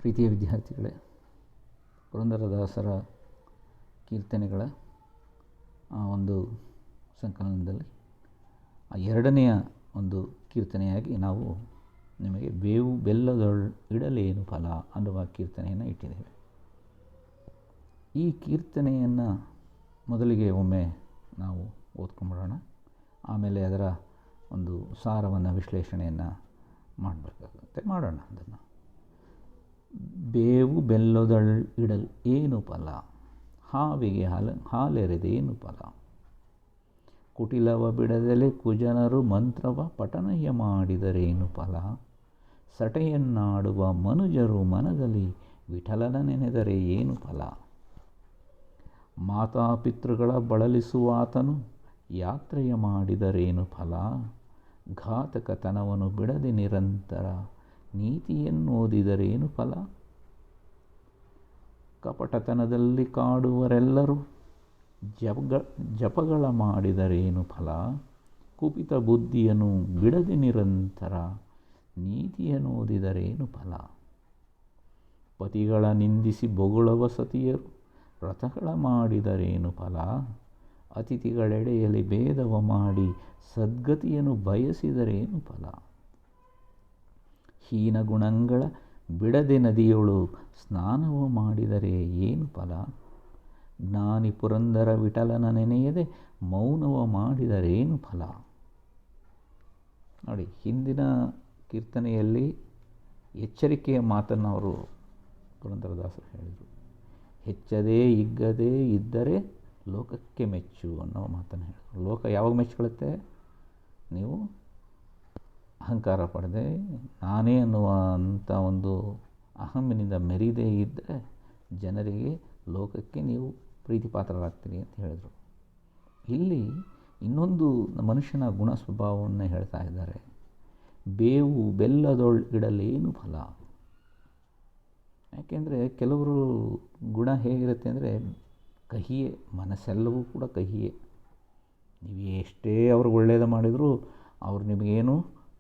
ಪ್ರೀತಿಯ ವಿದ್ಯಾರ್ಥಿಗಳೇ, ಪುರಂದರದಾಸರ ಕೀರ್ತನೆಗಳ ಒಂದು ಸಂಕಲನದಲ್ಲಿ ಎರಡನೆಯ ಒಂದು ಕೀರ್ತನೆಯಾಗಿ ನಾವು ನಿಮಗೆ ಬೇವು ಬೆಲ್ಲದೊಳ್ ಇಡಲೇನು ಫಲ ಅನ್ನುವ ಕೀರ್ತನೆಯನ್ನು ಇಟ್ಟಿದ್ದೇವೆ. ಈ ಕೀರ್ತನೆಯನ್ನು ಮೊದಲಿಗೆ ಒಮ್ಮೆ ನಾವು ಓದ್ಕೊಂಡ್ಬಿಡೋಣ. ಆಮೇಲೆ ಅದರ ಒಂದು ಸಾರವನ್ನು ವಿಶ್ಲೇಷಣೆಯನ್ನು ಮಾಡಬೇಕಾಗುತ್ತೆ. ಮಾಡೋಣ ಅದನ್ನು. ಬೇವು ಬೆಲ್ಲದೊಳ್ ಇಡಲ್ ಏನು ಫಲ, ಹಾವಿಗೆ ಹಾಲೆರೆದೇನು ಫಲ. ಕುಟಿಲವ ಬಿಡದಲೆ ಕುಜನರು ಮಂತ್ರವ ಪಠನಯ ಮಾಡಿದರೇನು ಫಲ. ಸಟೆಯನ್ನಾಡುವ ಮನುಜರು ಮನದಲ್ಲಿ ವಿಠಲನ ನೆನೆದರೆ ಏನು ಫಲ. ಮಾತಾಪಿತೃಗಳ ಬಳಲಿಸುವಾತನು ಯಾತ್ರೆಯ ಮಾಡಿದರೇನು ಫಲ. ಘಾತಕತನವನ್ನು ಬಿಡದೆ ನಿರಂತರ ನೀತಿಯನ್ನೋದಿದರೇನು ಫಲ. ಕಪಟತನದಲ್ಲಿ ಕಾಡುವರೆಲ್ಲರೂ ಜಪಗಳ ಮಾಡಿದರೇನು ಫಲ. ಕುಪಿತ ಬುದ್ಧಿಯನ್ನು ಬಿಡದೆ ನಿರಂತರ ನೀತಿಯನ್ನೋದಿದರೇನು ಫಲ. ಪತಿಗಳ ನಿಂದಿಸಿ ಬೊಗುಳವ ಸತಿಯರು ವ್ರತಗಳ ಮಾಡಿದರೇನು ಫಲ. ಅತಿಥಿಗಳೆಡೆಯಲ್ಲಿ ಭೇದವ ಮಾಡಿ ಸದ್ಗತಿಯನ್ನು ಬಯಸಿದರೇನು ಫಲ. ಹೀನ ಗುಣಗಳ ಬಿಡದೆ ನದಿಯೊಳು ಸ್ನಾನವ ಮಾಡಿದರೆ ಏನು ಫಲ. ಜ್ಞಾನಿ ಪುರಂದರ ವಿಠಲನ ನೆನೆಯದೆ ಮೌನವ ಮಾಡಿದರೇನು ಫಲ. ನೋಡಿ, ಹಿಂದಿನ ಕೀರ್ತನೆಯಲ್ಲಿ ಎಚ್ಚರಿಕೆಯ ಮಾತನ್ನು ಅವರು ಪುರಂದರದಾಸರು ಹೇಳಿದರು. ಹೆಚ್ಚದೇ ಹಿಗ್ಗದೇ ಇದ್ದರೆ ಲೋಕಕ್ಕೆ ಮೆಚ್ಚು ಅನ್ನೋ ಮಾತನ್ನು ಹೇಳಿದರು. ಲೋಕ ಯಾವಾಗ ಮೆಚ್ಚಿಕೊಳ್ಳುತ್ತೆ? ನೀವು ಅಹಂಕಾರ ಪಡೆದೆ ನಾನೇ ಅನ್ನುವಂಥ ಒಂದು ಅಹಮ್ಮಿನಿಂದ ಮೆರೀದೇ ಇದ್ದರೆ ಜನರಿಗೆ, ಲೋಕಕ್ಕೆ ನೀವು ಪ್ರೀತಿ ಪಾತ್ರರಾಗ್ತೀರಿ ಅಂತ ಹೇಳಿದರು. ಇಲ್ಲಿ ಇನ್ನೊಂದು ಮನುಷ್ಯನ ಗುಣ ಸ್ವಭಾವವನ್ನು ಹೇಳ್ತಾ ಇದ್ದಾರೆ. ಬೇವು ಬೆಲ್ಲದೊಳ್ ಇಡಲೇನು ಫಲ. ಯಾಕೆಂದರೆ ಕೆಲವರು ಗುಣ ಹೇಗಿರುತ್ತೆ ಅಂದರೆ ಕಹಿಯೇ, ಮನಸ್ಸೆಲ್ಲವೂ ಕೂಡ ಕಹಿಯೇ. ನೀವು ಎಷ್ಟೇ ಅವ್ರಿಗೆ ಒಳ್ಳೆಯದು ಮಾಡಿದರೂ ಅವ್ರು ನಿಮಗೇನು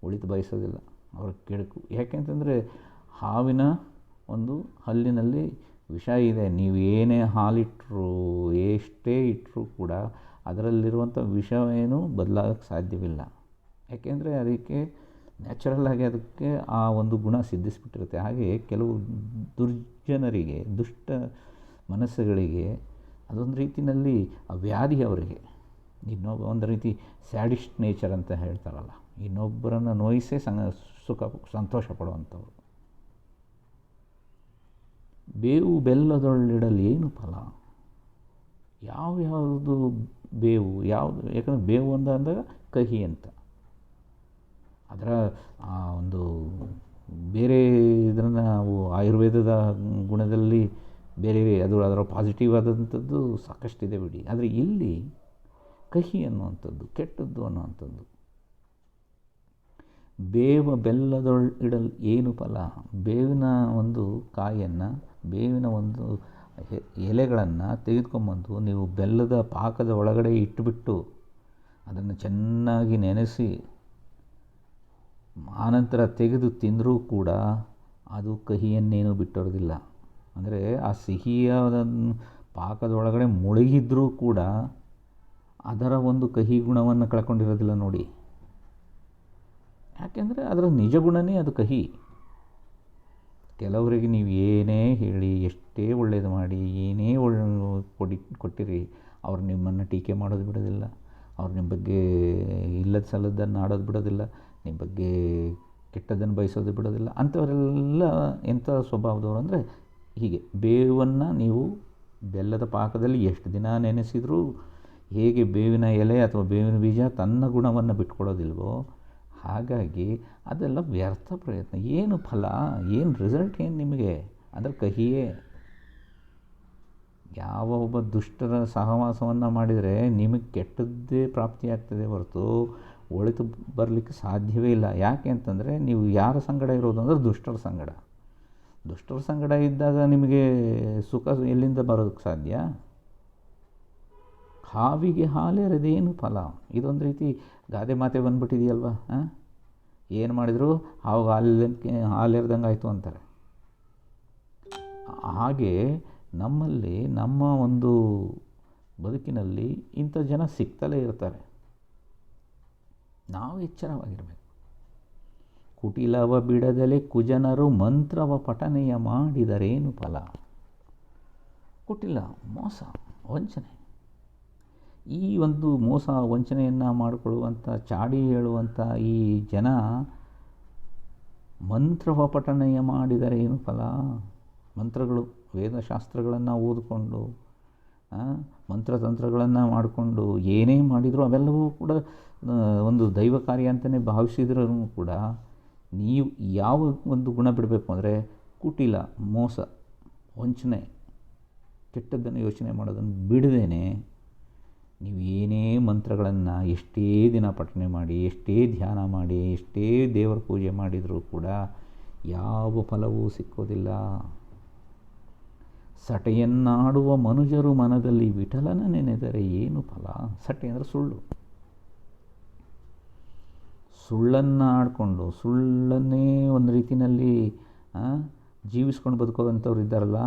ಒಳಿತು ಬಯಸೋದಿಲ್ಲ, ಅವ್ರ ಕೆಡುಕು. ಯಾಕೆಂತಂದರೆ ಹಾವಿನ ಒಂದು ಹಲ್ಲಿನಲ್ಲಿ ವಿಷ ಇದೆ. ನೀವು ಏನೇ ಹಾಲಿಟ್ಟರು, ಎಷ್ಟೇ ಇಟ್ಟರೂ ಕೂಡ ಅದರಲ್ಲಿರುವಂಥ ವಿಷ ಏನು ಬದಲಾಗಕ್ಕೆ ಸಾಧ್ಯವಿಲ್ಲ. ಯಾಕೆಂದರೆ ಅದಕ್ಕೆ ನ್ಯಾಚುರಲ್ಲಾಗಿ ಅದಕ್ಕೆ ಆ ಒಂದು ಗುಣ ಸಿದ್ಧಿಸಿಬಿಟ್ಟಿರುತ್ತೆ. ಹಾಗೆ ಕೆಲವು ದುರ್ಜನರಿಗೆ, ದುಷ್ಟ ಮನಸ್ಸುಗಳಿಗೆ ಅದೊಂದು ರೀತಿಯಲ್ಲಿ ವ್ಯಾಧಿ ಅವರಿಗೆ. ಒಂದು ರೀತಿ ಸ್ಯಾಡಿಸ್ಟ್ ನೇಚರ್ ಅಂತ ಹೇಳ್ತಾರಲ್ಲ, ಇನ್ನೊಬ್ಬರನ್ನು ನೋಯಿಸೇ ಸಂತೋಷ ಪಡುವಂಥವ್ರು. ಬೇವು ಬೆಲ್ಲದೊಳ್ಳಿಡಲು ಏನು ಫಲ. ಯಾವುದು ಬೇವು, ಯಾವುದು? ಯಾಕಂದರೆ ಬೇವು ಅಂದಾಗ ಕಹಿ ಅಂತ. ಅದರ ಒಂದು ಬೇರೆ ಇದನ್ನು ನಾವು ಆಯುರ್ವೇದದ ಗುಣದಲ್ಲಿ ಬೇರೆ ಅದರ ಪಾಸಿಟಿವ್ ಆದಂಥದ್ದು ಸಾಕಷ್ಟಿದೆ ಬಿಡಿ. ಆದರೆ ಇಲ್ಲಿ ಕಹಿ ಅನ್ನುವಂಥದ್ದು, ಕೆಟ್ಟದ್ದು ಅನ್ನುವಂಥದ್ದು. ಬೇವ ಬೆಲ್ಲದೊಳ್ ಇಡಲ್ ಏನು ಫಲ. ಬೇವಿನ ಒಂದು ಕಾಯನ್ನು, ಬೇವಿನ ಒಂದು ಎಲೆಗಳನ್ನು ತೆಗೆದುಕೊಂಬಂದು ನೀವು ಬೆಲ್ಲದ ಪಾಕದ ಒಳಗಡೆ ಇಟ್ಟುಬಿಟ್ಟು ಅದನ್ನು ಚೆನ್ನಾಗಿ ನೆನೆಸಿ ಆನಂತರ ತೆಗೆದು ತಿಂದರೂ ಕೂಡ ಅದು ಕಹಿಯನ್ನೇನು ಬಿಟ್ಟಿರೋದಿಲ್ಲ. ಅಂದರೆ ಆ ಸಿಹಿಯಾದ ಪಾಕದ ಒಳಗಡೆ ಮುಳುಗಿದ್ರೂ ಕೂಡ ಅದರ ಒಂದು ಕಹಿ ಗುಣವನ್ನು ಕಳ್ಕೊಂಡಿರೋದಿಲ್ಲ ನೋಡಿ. ಯಾಕೆಂದರೆ ಅದರ ನಿಜ ಗುಣನೇ ಅದು ಕಹಿ. ಕೆಲವರಿಗೆ ನೀವು ಏನೇ ಹೇಳಿ, ಎಷ್ಟೇ ಒಳ್ಳೆಯದು ಮಾಡಿ, ಏನೇ ಕೊಟ್ಟಿರಿ, ಅವ್ರು ನಿಮ್ಮನ್ನು ಟೀಕೆ ಮಾಡೋದು ಬಿಡೋದಿಲ್ಲ. ಅವ್ರು ನಿಮ್ಮ ಬಗ್ಗೆ ಇಲ್ಲದ ಸಲ್ಲದನ್ನು ಆಡೋದು ಬಿಡೋದಿಲ್ಲ. ನಿಮ್ಮ ಬಗ್ಗೆ ಕೆಟ್ಟದ್ದನ್ನು ಬಯಸೋದು ಬಿಡೋದಿಲ್ಲ. ಅಂಥವರೆಲ್ಲ ಎಂಥ ಸ್ವಭಾವದವರು ಅಂದರೆ ಹೀಗೆ. ಬೇವನ್ನು ನೀವು ಬೆಲ್ಲದ ಪಾಕದಲ್ಲಿ ಎಷ್ಟು ದಿನ ನೆನೆಸಿದರೂ ಹೇಗೆ ಬೇವಿನ ಎಲೆ ಅಥವಾ ಬೇವಿನ ಬೀಜ ತನ್ನ ಗುಣವನ್ನು ಬಿಟ್ಕೊಡೋದಿಲ್ವೋ, ಹಾಗಾಗಿ ಅದೆಲ್ಲ ವ್ಯರ್ಥ ಪ್ರಯತ್ನ. ಏನು ಫಲ, ಏನು ರಿಸಲ್ಟ್ ಏನು ನಿಮಗೆ ಅಂದರೆ ಕಹಿಯೇ. ಯಾವ ಒಬ್ಬ ದುಷ್ಟರ ಸಹವಾಸವನ್ನು ಮಾಡಿದರೆ ನಿಮಗೆ ಕೆಟ್ಟದ್ದೇ ಪ್ರಾಪ್ತಿಯಾಗ್ತದೆ ಹೊರತು ಒಳಿತು ಬರಲಿಕ್ಕೆ ಸಾಧ್ಯವೇ ಇಲ್ಲ. ಯಾಕೆ ಅಂತಂದರೆ ನೀವು ಯಾರ ಸಂಗಡ ಇರೋದು ಅಂದರೆ ದುಷ್ಟರ ಸಂಗಡ. ದುಷ್ಟರ ಸಂಗಡ ಇದ್ದಾಗ ನಿಮಗೆ ಸುಖ ಎಲ್ಲಿಂದ ಬರೋದಕ್ಕೆ ಸಾಧ್ಯ? ಹಾವಿಗೆ ಹಾಲೆರೆದೇನು ಫಲ. ಇದೊಂದು ರೀತಿ ಗಾದೆ ಮಾತೆ ಬಂದ್ಬಿಟ್ಟಿದೆಯಲ್ವ. ಏನು ಮಾಡಿದ್ರು ಹಾವು ಹಾಲೆರೆದಂಗೆ ಆಯಿತು ಅಂತಾರೆ. ಹಾಗೆ ನಮ್ಮಲ್ಲಿ ನಮ್ಮ ಒಂದು ಬದುಕಿನಲ್ಲಿ ಇಂಥ ಜನ ಸಿಗ್ತಲೇ ಇರ್ತಾರೆ. ನಾವು ಎಚ್ಚರವಾಗಿರಬೇಕು. ಕುಟಿಲವ ಬಿಡದಲೆ ಕುಜನರು ಮಂತ್ರವ ಪಠನೆಯ ಮಾಡಿದರೇನು ಫಲ. ಕುಟಿಲ, ಮೋಸ, ವಂಚನೆ, ಈ ಒಂದು ಮೋಸ ವಂಚನೆಯನ್ನು ಮಾಡಿಕೊಳ್ಳುವಂಥ, ಚಾಡಿ ಹೇಳುವಂಥ ಈ ಜನ ಮಂತ್ರವ ಪಠನೆಯ ಮಾಡಿದರೆ ಏನು ಫಲ. ಮಂತ್ರಗಳು, ವೇದಶಾಸ್ತ್ರಗಳನ್ನು ಓದಿಕೊಂಡು ಮಂತ್ರತಂತ್ರಗಳನ್ನು ಮಾಡಿಕೊಂಡು ಏನೇ ಮಾಡಿದರೂ ಅವೆಲ್ಲವೂ ಕೂಡ ಒಂದು ದೈವ ಕಾರ್ಯ ಅಂತಲೇ ಭಾವಿಸಿದ್ರೂ ಕೂಡ ನೀವು ಯಾವ ಒಂದು ಗುಣ ಬಿಡಬೇಕು ಅಂದರೆ ಕುಟಿಲ, ಮೋಸ, ವಂಚನೆ, ಕೆಟ್ಟದ್ದನ್ನು ಯೋಚನೆ ಮಾಡೋದನ್ನು ಬಿಡದೇನೆ ನೀವು ಏನೇ ಮಂತ್ರಗಳನ್ನು ಎಷ್ಟೇ ದಿನ ಪಠನೆ ಮಾಡಿ, ಎಷ್ಟೇ ಧ್ಯಾನ ಮಾಡಿ, ಎಷ್ಟೇ ದೇವರ ಪೂಜೆ ಮಾಡಿದರೂ ಕೂಡ ಯಾವ ಫಲವೂ ಸಿಕ್ಕೋದಿಲ್ಲ. ಸಟೆಯನ್ನಾಡುವ ಮನುಜರು ಮನದಲ್ಲಿ ವಿಠಲನ ನೆನೆದರೆ ಏನು ಫಲ. ಸಟೆ ಅಂದರೆ ಸುಳ್ಳು. ಸುಳ್ಳನ್ನು ಆಡಿಕೊಂಡು ಸುಳ್ಳನ್ನೇ ಒಂದು ರೀತಿಯಲ್ಲಿ ಜೀವಿಸ್ಕೊಂಡು ಬದುಕೋವಂಥವ್ರು ಇದ್ದಾರಲ್ಲ,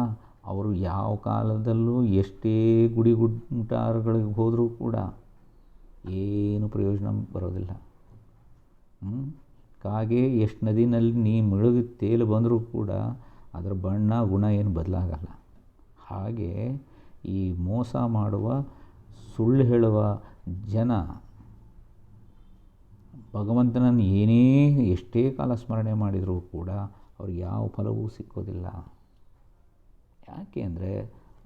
ಅವರು ಯಾವ ಕಾಲದಲ್ಲೂ ಎಷ್ಟೇ ಗುಡಿಗುಡ್ಡಾರಗಳಿಗೆ ಹೋದರೂ ಕೂಡ ಏನು ಪ್ರಯೋಜನ ಬರೋದಿಲ್ಲ. ಕಾಗೆ ಎಷ್ಟು ನದಿನಲ್ಲಿ ನೀ ಮುಳುಗಿ ತೇಲು ಬಂದರೂ ಕೂಡ ಅದರ ಬಣ್ಣ ಗುಣ ಏನು ಬದಲಾಗಲ್ಲ. ಹಾಗೆ ಈ ಮೋಸ ಮಾಡುವ, ಸುಳ್ಳು ಹೇಳುವ ಜನ ಭಗವಂತನನ್ನು ಏನೇ ಎಷ್ಟೇ ಕಾಲ ಸ್ಮರಣೆ ಮಾಡಿದರೂ ಕೂಡ ಅವ್ರಿಗೆ ಯಾವ ಫಲವೂ ಸಿಕ್ಕೋದಿಲ್ಲ. ಯಾಕೆ ಅಂದರೆ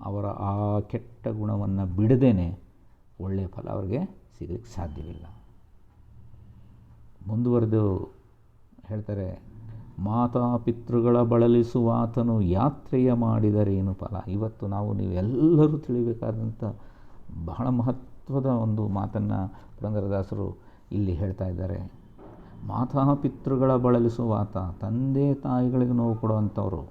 ಅವರ ಆ ಕೆಟ್ಟ ಗುಣವನ್ನು ಬಿಡದೇನೆ ಒಳ್ಳೆಯ ಫಲ ಅವ್ರಿಗೆ ಸಿಗಲಿಕ್ಕೆ ಸಾಧ್ಯವಿಲ್ಲ. ಮುಂದುವರೆದು ಹೇಳ್ತಾರೆ, ಮಾತಾಪಿತೃಗಳ ಬಳಲಿಸುವಾತನು ಯಾತ್ರೆಯ ಮಾಡಿದರೇನು ಫಲ. ಇವತ್ತು ನೀವೆಲ್ಲರೂ ತಿಳಿಬೇಕಾದಂಥ ಬಹಳ ಮಹತ್ವದ ಒಂದು ಮಾತನ್ನು ಪುರಂದರದಾಸರು ಇಲ್ಲಿ ಹೇಳ್ತಾ ಇದ್ದಾರೆ. ಮಾತಾಪಿತೃಗಳ ಬಳಲಿಸುವಾತ, ತಂದೆ ತಾಯಿಗಳಿಗೆ ನೋವು ಕೊಡುವಂಥವ್ರು,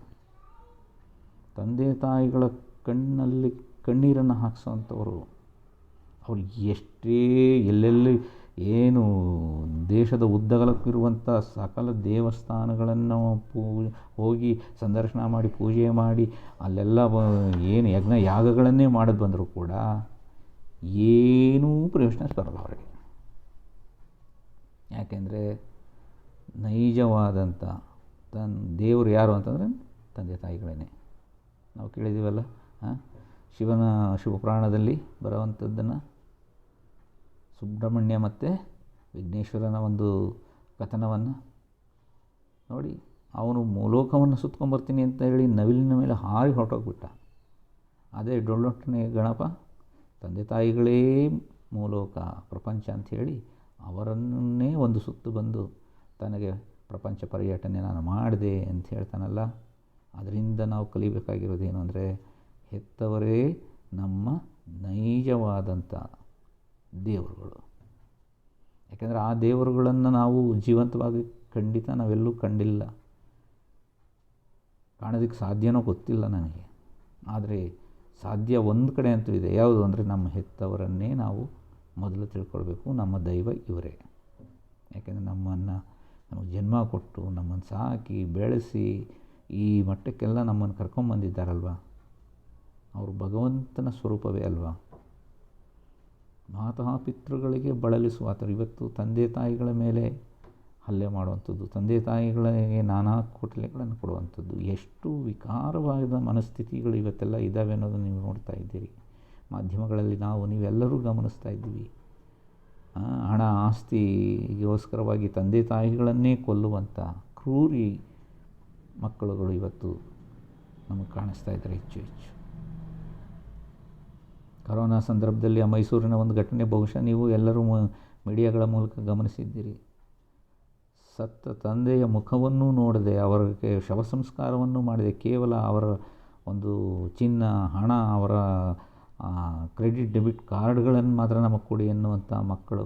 ತಂದೆ ತಾಯಿಗಳ ಕಣ್ಣಲ್ಲಿ ಕಣ್ಣೀರನ್ನು ಹಾಕಿಸೋವಂಥವ್ರು, ಅವ್ರು ಎಷ್ಟೇ ಎಲ್ಲೆಲ್ಲಿ ಏನು ದೇಶದ ಉದ್ದಗಲಕ್ಕಿರುವಂಥ ಸಕಲ ದೇವಸ್ಥಾನಗಳನ್ನು ಹೋಗಿ ಸಂದರ್ಶನ ಮಾಡಿ, ಪೂಜೆ ಮಾಡಿ, ಅಲ್ಲೆಲ್ಲ ಏನು ಯಜ್ಞ ಯಾಗಗಳನ್ನೇ ಮಾಡೋದು ಬಂದರೂ ಕೂಡ ಏನೂ ಪ್ರಯೋಜನ ಬರಲ್ಲ ಅವರಿಗೆ. ಯಾಕೆಂದರೆ ನೈಜವಾದಂಥ ದೇವರು ಯಾರು ಅಂತಂದರೆ ತಂದೆ ತಾಯಿಗಳೇ. ನಾವು ಕೇಳಿದ್ದೀವಲ್ಲ, ಶಿವಪುರಾಣದಲ್ಲಿ ಬರುವಂಥದ್ದನ್ನು, ಸುಬ್ರಹ್ಮಣ್ಯ ಮತ್ತು ವಿಘ್ನೇಶ್ವರನ ಒಂದು ಕಥನವನ್ನು ನೋಡಿ. ಅವನು ಲೋಕವನ್ನು ಸುತ್ಕೊಂಬರ್ತೀನಿ ಅಂತ ಹೇಳಿ ನವಿಲಿನ ಮೇಲೆ ಹಾರಿ ಹೊರಟೋಗ್ಬಿಟ್ಟ. ಅದೇ ಡೊಳ್ಳೊಟ್ಟನೆ ಗಣಪ ತಂದೆ ತಾಯಿಗಳೇ ಮೂಲೋಕ ಪ್ರಪಂಚ ಅಂಥೇಳಿ ಅವರನ್ನೇ ಒಂದು ಸುತ್ತು ಬಂದು ತನಗೆ ಪ್ರಪಂಚ ಪರ್ಯಟನೆ ನಾನು ಮಾಡಿದೆ ಅಂತ ಹೇಳ್ತಾನಲ್ಲ. ಅದರಿಂದ ನಾವು ಕಲಿಬೇಕಾಗಿರೋದೇನು ಅಂದರೆ, ಹೆತ್ತವರೇ ನಮ್ಮ ನೈಜವಾದಂಥ ದೇವರುಗಳು. ಯಾಕೆಂದರೆ ಆ ದೇವರುಗಳನ್ನು ನಾವು ಜೀವಂತವಾಗಿ ಖಂಡಿತ ನಾವೆಲ್ಲೂ ಕಂಡಿಲ್ಲ, ಕಾಣೋದಕ್ಕೆ ಸಾಧ್ಯನೋ ಗೊತ್ತಿಲ್ಲ ನನಗೆ. ಆದರೆ ಸಾಧ್ಯ ಒಂದು ಕಡೆ ಅಂತೂ ಇದೆ. ಯಾವುದು ಅಂದರೆ, ನಮ್ಮ ಹೆತ್ತವರನ್ನೇ ನಾವು ಮೊದಲು ತಿಳ್ಕೊಳ್ಬೇಕು. ನಮ್ಮ ದೈವ ಇವರೇ. ಯಾಕೆಂದರೆ ನಮಗೆ ಜನ್ಮ ಕೊಟ್ಟು ನಮ್ಮನ್ನು ಸಾಕಿ ಬೆಳೆಸಿ ಈ ಮಟ್ಟಕ್ಕೆಲ್ಲ ನಮ್ಮನ್ನು ಕರ್ಕೊಂಬಂದಿದ್ದಾರಲ್ವ, ಅವರು ಭಗವಂತನ ಸ್ವರೂಪವೇ ಅಲ್ವಾ. ಮಾತಾಪಿತೃಗಳಿಗೆ ಬಳಲಿಸುವಾತರು, ಇವತ್ತು ತಂದೆ ತಾಯಿಗಳ ಮೇಲೆ ಹಲ್ಲೆ ಮಾಡುವಂಥದ್ದು, ತಂದೆ ತಾಯಿಗಳಿಗೆ ನಾನಾ ಕೊಟಲೆಗಳನ್ನು ಕೊಡುವಂಥದ್ದು, ಎಷ್ಟು ವಿಕಾರವಾದ ಮನಸ್ಥಿತಿಗಳು ಇವತ್ತೆಲ್ಲ ಇದ್ದಾವೆ ಅನ್ನೋದನ್ನು ನೀವು ನೋಡ್ತಾ ಇದ್ದೀರಿ. ಮಾಧ್ಯಮಗಳಲ್ಲಿ ನೀವೆಲ್ಲರೂ ಗಮನಿಸ್ತಾ ಇದ್ದೀವಿ. ಹಣ ಆಸ್ತಿಗೋಸ್ಕರವಾಗಿ ತಂದೆ ತಾಯಿಗಳನ್ನೇ ಕೊಲ್ಲುವಂಥ ಕ್ರೂರಿ ಮಕ್ಕಳುಗಳು ಇವತ್ತು ನಮಗೆ ಕಾಣಿಸ್ತಾ ಇದ್ದಾರೆ ಹೆಚ್ಚು ಹೆಚ್ಚು. ಕರೋನಾ ಸಂದರ್ಭದಲ್ಲಿ ಆ ಮೈಸೂರಿನ ಒಂದು ಘಟನೆ ಬಹುಶಃ ನೀವು ಎಲ್ಲರೂ ಮೀಡಿಯಾಗಳ ಮೂಲಕ ಗಮನಿಸಿದ್ದೀರಿ. ಸತ್ತ ತಂದೆಯ ಮುಖವನ್ನೂ ನೋಡದೆ, ಅವರಿಗೆ ಶವ ಸಂಸ್ಕಾರವನ್ನು ಮಾಡದೆ, ಕೇವಲ ಅವರ ಒಂದು ಚಿನ್ನ, ಹಣ, ಅವರ ಕ್ರೆಡಿಟ್ ಡೆಬಿಟ್ ಕಾರ್ಡ್ಗಳನ್ನು ಮಾತ್ರ ನಮಗೆ ಕೊಡಿ ಎನ್ನುವಂಥ ಮಕ್ಕಳು.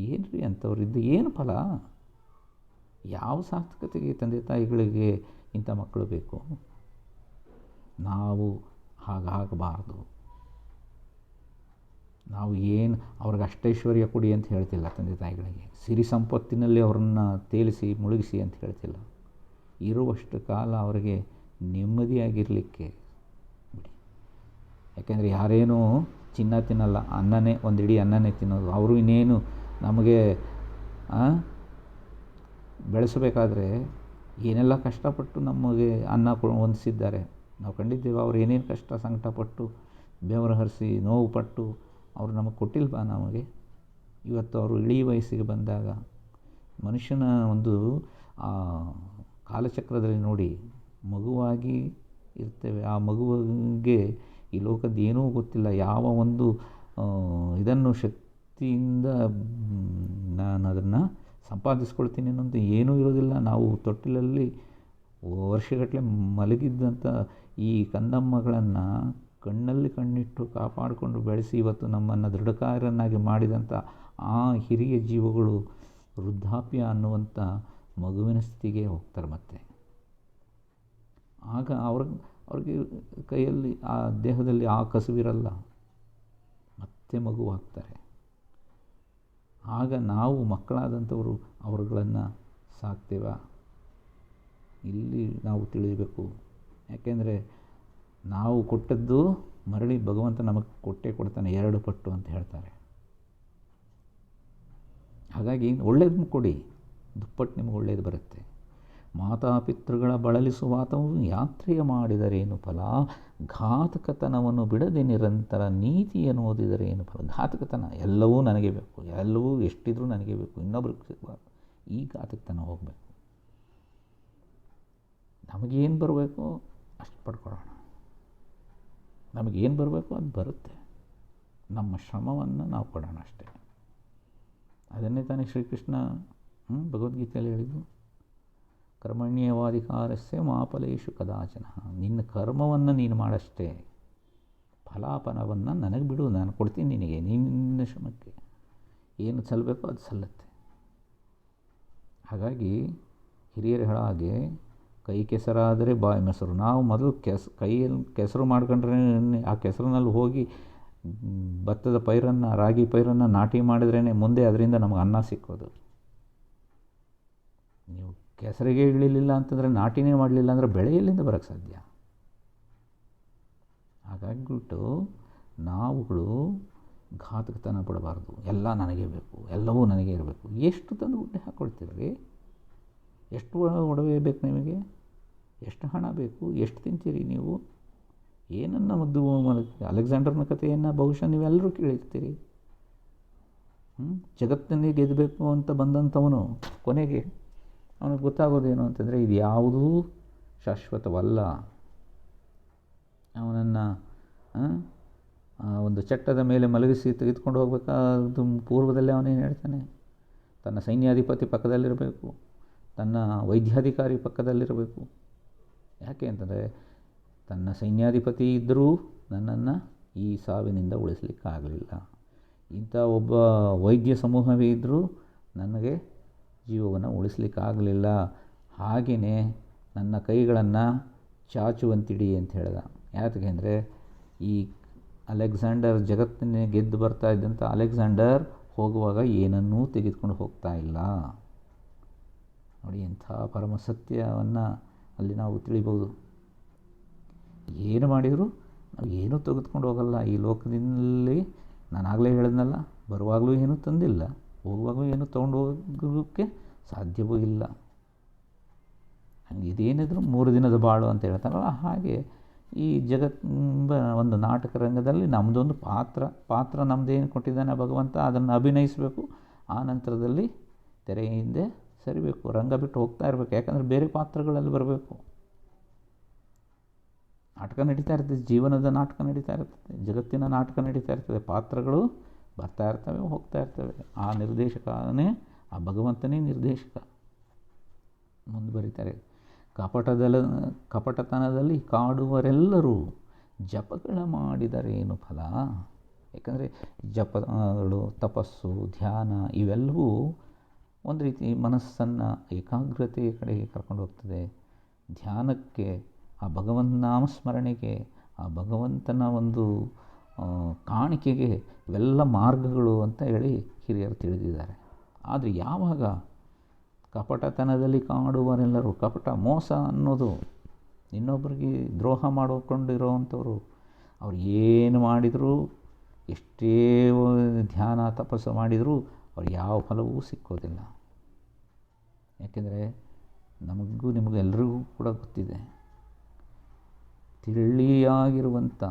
ಏನು ರೀ ಅಂಥವ್ರಿದ್ದು ಏನು ಫಲ? ಯಾವ ಸಾರ್ಥಕತೆಗೆ ತಂದೆ ತಾಯಿಗಳಿಗೆ ಇಂಥ ಮಕ್ಕಳು ಬೇಕು? ನಾವು ಹಾಗಾಗಬಾರ್ದು. ನಾವು ಏನು ಅವ್ರಿಗೆ ಅಷ್ಟೈಶ್ವರ್ಯ ಕೊಡಿ ಅಂತ ಹೇಳ್ತಿಲ್ಲ, ತಂದೆ ತಾಯಿಗಳಿಗೆ ಸಿರಿ ಸಂಪತ್ತಿನಲ್ಲಿ ಅವ್ರನ್ನ ತೇಲಿಸಿ ಮುಳುಗಿಸಿ ಅಂತ ಹೇಳ್ತಿಲ್ಲ. ಇರುವಷ್ಟು ಕಾಲ ಅವರಿಗೆ ನೆಮ್ಮದಿಯಾಗಿರಲಿಕ್ಕೆ ಬಿಡಿ. ಯಾಕೆಂದರೆ ಯಾರೇನೂ ಚಿನ್ನ ತಿನ್ನಲ್ಲ, ಅನ್ನನೇ ಒಂದಿಡೀ ಅನ್ನನೇ ತಿನ್ನೋದು. ಅವರು ಇನ್ನೇನು ನಮಗೆ ಬೆಳೆಸಬೇಕಾದ್ರೆ ಏನೆಲ್ಲ ಕಷ್ಟಪಟ್ಟು ನಮಗೆ ಅನ್ನ ಹೊಂದಿಸಿದ್ದಾರೆ. ನಾವು ಕಂಡಿದ್ದೇವೆ ಅವ್ರು ಏನೇನು ಕಷ್ಟ ಸಂಕಟಪಟ್ಟು ಬೆವರು ಹರಿಸಿ ನೋವು ಪಟ್ಟು ಅವರು ನಮಗೆ ಕೊಟ್ಟಿಲ್ವಾ ನಮಗೆ. ಇವತ್ತು ಅವರು ಇಳಿ ವಯಸ್ಸಿಗೆ ಬಂದಾಗ ಮನುಷ್ಯನ ಒಂದು ಕಾಲಚಕ್ರದಲ್ಲಿ ನೋಡಿ ಮಗುವಾಗಿ ಇರ್ತೇವೆ. ಆ ಮಗುವಿಗೆ ಈ ಲೋಕದ್ದು ಏನೂ ಗೊತ್ತಿಲ್ಲ. ಯಾವ ಒಂದು ಇದನ್ನು ಶಕ್ತಿಯಿಂದ ನಾನು ಅದನ್ನು ಸಂಪಾದಿಸ್ಕೊಳ್ತೀನಿ ಅನ್ನೋದು ಏನೂ ಇರೋದಿಲ್ಲ. ನಾವು ತೊಟ್ಟಿಲಲ್ಲಿ ವರ್ಷಗಟ್ಟಲೆ ಮಲಗಿದ್ದಂಥ ಈ ಕಂದಮ್ಮಗಳನ್ನು ಕಣ್ಣಲ್ಲಿ ಕಣ್ಣಿಟ್ಟು ಕಾಪಾಡಿಕೊಂಡು ಬೆಳೆಸಿ ಇವತ್ತು ನಮ್ಮನ್ನು ದೃಢಕಾಯರನ್ನಾಗಿ ಮಾಡಿದಂಥ ಆ ಹಿರಿಯ ಜೀವಗಳು ವೃದ್ಧಾಪ್ಯ ಅನ್ನುವಂಥ ಮಗುವಿನ ಸ್ಥಿತಿಗೆ ಹೋಗ್ತಾರೆ. ಮತ್ತೆ ಆಗ ಅವ್ರಿಗೆ ಕೈಯಲ್ಲಿ ಆ ದೇಹದಲ್ಲಿ ಆ ಕಸುವಿರಲ್ಲ, ಮತ್ತೆ ಮಗುವಾಗ್ತಾರೆ. ಆಗ ನಾವು ಮಕ್ಕಳಾದಂಥವರು ಅವರುಗಳನ್ನು ಸಾಕ್ತೇವ? ಇಲ್ಲಿ ನಾವು ತಿಳಿಯಬೇಕು. ಯಾಕೆಂದರೆ ನಾವು ಕೊಟ್ಟದ್ದು ಮರಳಿ ಭಗವಂತ ನಮಗೆ ಕೊಟ್ಟೇ ಕೊಡ್ತಾನೆ, 2 ಪಟ್ಟು ಅಂತ ಹೇಳ್ತಾರೆ. ಹಾಗಾಗಿ ಒಳ್ಳೇದನ್ನು ಕೊಡಿ, ದುಪ್ಪಟ್ಟು ನಿಮಗೆ ಒಳ್ಳೇದು ಬರುತ್ತೆ. ಮಾತಾಪಿತೃಗಳ ಬಳಲಿಸುವಾತವು ಯಾತ್ರೆಯ ಮಾಡಿದರೇನು ಫಲ, ಘಾತಕತನವನ್ನು ಬಿಡದೆ ನಿರಂತರ ನೀತಿಯನ್ನು ಓದಿದರೇನು ಫಲ. ಘಾತಕತನ ಎಲ್ಲವೂ ನನಗೆ ಬೇಕು, ಎಲ್ಲವೂ ಎಷ್ಟಿದ್ರೂ ನನಗೆ ಬೇಕು, ಇನ್ನೊಬ್ರಿಗೆ ಸಿಗಬಾರ್ದು, ಈ ಘಾತಕತನ ಹೋಗಬೇಕು. ನಮಗೇನು ಬರಬೇಕು ಅಷ್ಟು ಪಡ್ಕೊಳ್ಳೋಣ. ನಮಗೇನು ಬರಬೇಕು ಅದು ಬರುತ್ತೆ, ನಮ್ಮ ಶ್ರಮವನ್ನು ನಾವು ಕೊಡೋಣ ಅಷ್ಟೇ. ಅದನ್ನೇ ತಾನೇ ಶ್ರೀಕೃಷ್ಣ ಭಗವದ್ಗೀತೆಯಲ್ಲಿ ಹೇಳಿದ್ದು, ಕರ್ಮಣ್ಯೇವಾಧಿಕಾರಸ್ಯ ಮಾ ಫಲೇಷು ಕದಾಚನ. ನಿನ್ನ ಕರ್ಮವನ್ನು ನೀನು ಮಾಡಷ್ಟೇ, ಫಲಾಫಲವನ್ನು ನನಗೆ ಬಿಡು, ನಾನು ಕೊಡ್ತೀನಿ ನಿನಗೆ. ನಿನ್ನ ಶ್ರಮಕ್ಕೆ ಏನು ಸಲ್ಲಬೇಕೋ ಅದು ಸಲ್ಲುತ್ತೆ. ಹಾಗಾಗಿ ಹಿರಿಯರು ಹೇಳೋ ಹಾಗೆ ಕೈ ಕೆಸರಾದರೆ ಬಾಯಿ ಮೊಸರು. ನಾವು ಮೊದಲು ಕೈಯಲ್ಲಿ ಕೆಸರು ಮಾಡ್ಕೊಂಡ್ರೆ ಆ ಕೆಸರಿನಲ್ಲಿ ಹೋಗಿ ಭತ್ತದ ಪೈರನ್ನು, ರಾಗಿ ಪೈರನ್ನು ನಾಟಿ ಮಾಡಿದ್ರೇ ಮುಂದೆ ಅದರಿಂದ ನಮಗೆ ಅನ್ನ ಸಿಕ್ಕೋದು. ನೀವು ಕೆಸರಿಗೆ ಇಳಿಲಿಲ್ಲ ಅಂತಂದರೆ, ನಾಟಿನೇ ಮಾಡಲಿಲ್ಲ ಅಂದರೆ ಬೆಳೆ ಎಲ್ಲಿಂದ ಬರೋಕ್ಕೆ ಸಾಧ್ಯ? ಹಾಗಾಗಿಬಿಟ್ಟು ನಾವುಗಳು ಘಾತಕತನ ಪಡಬಾರ್ದು. ಎಲ್ಲ ನನಗೆ ಬೇಕು, ಎಲ್ಲವೂ ನನಗೆ ಇರಬೇಕು. ಎಷ್ಟು ತಂದು ಗುಡ್ಡೆ ಹಾಕ್ಕೊಳ್ತೀರಿ? ಎಷ್ಟು ಒಡವೆ ಬೇಕು ನಿಮಗೆ? ಎಷ್ಟು ಹಣ ಬೇಕು? ಎಷ್ಟು ತಿಂತೀರಿ ನೀವು? ಏನನ್ನು ಮುದ್ದು ಅಲೆಕ್ಸಾಂಡರ್ನ ಕಥೆಯನ್ನು ಬಹುಶಃ ನೀವೆಲ್ಲರೂ ಕೇಳಿರ್ತೀರಿ. ಜಗತ್ತನ್ನೇ ಗೆದ್ದಬೇಕು ಅಂತ ಬಂದಂಥವನು ಕೊನೆಗೆ ಅವನಿಗೆ ಗೊತ್ತಾಗೋದೇನು ಅಂತಂದರೆ, ಇದು ಯಾವುದೂ ಶಾಶ್ವತವಲ್ಲ. ಅವನನ್ನು ಒಂದು ಚಟ್ಟದ ಮೇಲೆ ಮಲಗಿಸಿ ತೆಗೆದುಕೊಂಡು ಹೋಗಬೇಕಾದ ಪೂರ್ವದಲ್ಲೇ ಅವನೇನು ಹೇಳ್ತಾನೆ, ತನ್ನ ಸೈನ್ಯಾಧಿಪತಿ ಪಕ್ಕದಲ್ಲಿರಬೇಕು, ತನ್ನ ವೈದ್ಯಾಧಿಕಾರಿ ಪಕ್ಕದಲ್ಲಿರಬೇಕು. ಯಾಕೆ ಅಂತಂದರೆ, ತನ್ನ ಸೈನ್ಯಾಧಿಪತಿ ಇದ್ದರೂ ನನ್ನನ್ನು ಈ ಸಾವಿನಿಂದ ಉಳಿಸಲಿಕ್ಕಾಗಲಿಲ್ಲ, ಇಂಥ ಒಬ್ಬ ವೈದ್ಯ ಸಮೂಹವೇ ಇದ್ದರೂ ನನಗೆ ಜೀವವನ್ನು ಉಳಿಸಲಿಕ್ಕಾಗಲಿಲ್ಲ. ಹಾಗೆಯೇ ನನ್ನ ಕೈಗಳನ್ನು ಚಾಚುವಂತಿಡಿ ಅಂತ ಹೇಳ್ದ. ಯಾಕೆ ಅಂದರೆ, ಈ ಅಲೆಕ್ಸಾಂಡರ್ ಜಗತ್ತನ್ನೇ ಗೆದ್ದು ಬರ್ತಾ ಇದ್ದಂಥ ಅಲೆಕ್ಸಾಂಡರ್ ಹೋಗುವಾಗ ಏನನ್ನೂ ತೆಗೆದುಕೊಂಡು ಹೋಗ್ತಾ ಇಲ್ಲ. ನೋಡಿ, ಎಂಥ ಪರಮ ಸತ್ಯವನ್ನು ಅಲ್ಲಿ ನಾವು ತಿಳಿಬೋದು. ಏನು ಮಾಡಿದರೂ ನಾವು ಏನೂ ತೆಗೆದುಕೊಂಡು ಹೋಗಲ್ಲ ಈ ಲೋಕದಲ್ಲಿ. ನಾನು ಆಗಲೇ ಹೇಳಿದ್ನಲ್ಲ, ಬರುವಾಗಲೂ ಏನೂ ತಂದಿಲ್ಲ, ಹೋಗುವಾಗಲೂ ಏನೂ ತೊಗೊಂಡು ಹೋಗೋಕ್ಕೆ ಸಾಧ್ಯವೂ ಇಲ್ಲ. ಹಂಗೆ ಇದೇನಿದ್ರು 3 ದಿನದ ಬಾಳು ಅಂತ ಹೇಳ್ತಾರಲ್ಲ, ಹಾಗೆ ಈ ಜಗತ್ತೆಂಬ ಒಂದು ನಾಟಕ ರಂಗದಲ್ಲಿ ನಮ್ಮದೊಂದು ಪಾತ್ರ ನಮ್ಮದೇನು ಕೊಟ್ಟಿದ್ದಾನೆ ಭಗವಂತ, ಅದನ್ನು ಅಭಿನಯಿಸಬೇಕು. ಆ ನಂತರದಲ್ಲಿ ತೆರೆ ಹಿಂದೆ ಸರಿಬೇಕು, ರಂಗ ಬಿಟ್ಟು ಹೋಗ್ತಾ ಇರಬೇಕು. ಯಾಕಂದರೆ ಬೇರೆ ಪಾತ್ರಗಳಲ್ಲಿ ಬರಬೇಕು. ನಾಟಕ ನಡೀತಾ ಇರ್ತದೆ, ಜೀವನದ ನಾಟಕ ನಡೀತಾ ಇರ್ತದೆ, ಜಗತ್ತಿನ ನಾಟಕ ನಡೀತಾ ಇರ್ತದೆ. ಪಾತ್ರಗಳು ಬರ್ತಾ ಇರ್ತವೆ, ಹೋಗ್ತಾ ಇರ್ತವೆ. ಆ ನಿರ್ದೇಶಕನೇ, ಆ ಭಗವಂತನೇ ನಿರ್ದೇಶಕ. ಮುಂದೆ ಬರೀತಾರೆ, ಕಪಟತನದಲ್ಲಿ ಕಾಡುವರೆಲ್ಲರೂ ಜಪಗಳ ಮಾಡಿದರೇನು ಫಲ. ಯಾಕಂದರೆ ಜಪಗಳು, ತಪಸ್ಸು, ಧ್ಯಾನ ಇವೆಲ್ಲವೂ ಒಂದು ರೀತಿ ಮನಸ್ಸನ್ನು ಏಕಾಗ್ರತೆಯ ಕಡೆಗೆ ಕರ್ಕೊಂಡು ಹೋಗ್ತದೆ. ಧ್ಯಾನಕ್ಕೆ, ಆ ಭಗವಂತ ನಾಮಸ್ಮರಣೆಗೆ, ಆ ಭಗವಂತನ ಒಂದು ಕಾಣಿಕೆಗೆ ಇವೆಲ್ಲ ಮಾರ್ಗಗಳು ಅಂತ ಹೇಳಿ ಹಿರಿಯರು ತಿಳಿದಿದ್ದಾರೆ. ಆದರೆ ಯಾವಾಗ ಕಪಟತನದಲ್ಲಿ ಕಾಡುವರೆಲ್ಲರೂ, ಕಪಟ ಮೋಸ ಅನ್ನೋದು ಇನ್ನೊಬ್ಬರಿಗೆ ದ್ರೋಹ ಮಾಡಿಕೊಂಡಿರೋವಂಥವ್ರು ಅವ್ರು ಏನು ಮಾಡಿದರೂ, ಎಷ್ಟೇ ಧ್ಯಾನ ತಪಸ್ಸು ಮಾಡಿದರೂ ಅವ್ರು ಯಾವ ಫಲವೂ ಸಿಕ್ಕೋದಿಲ್ಲ. ಯಾಕೆಂದರೆ ನಮಗೂ ನಿಮಗೂ ಎಲ್ರಿಗೂ ಕೂಡ ಗೊತ್ತಿದೆ, ತಿಳಿಯಾಗಿರುವಂಥ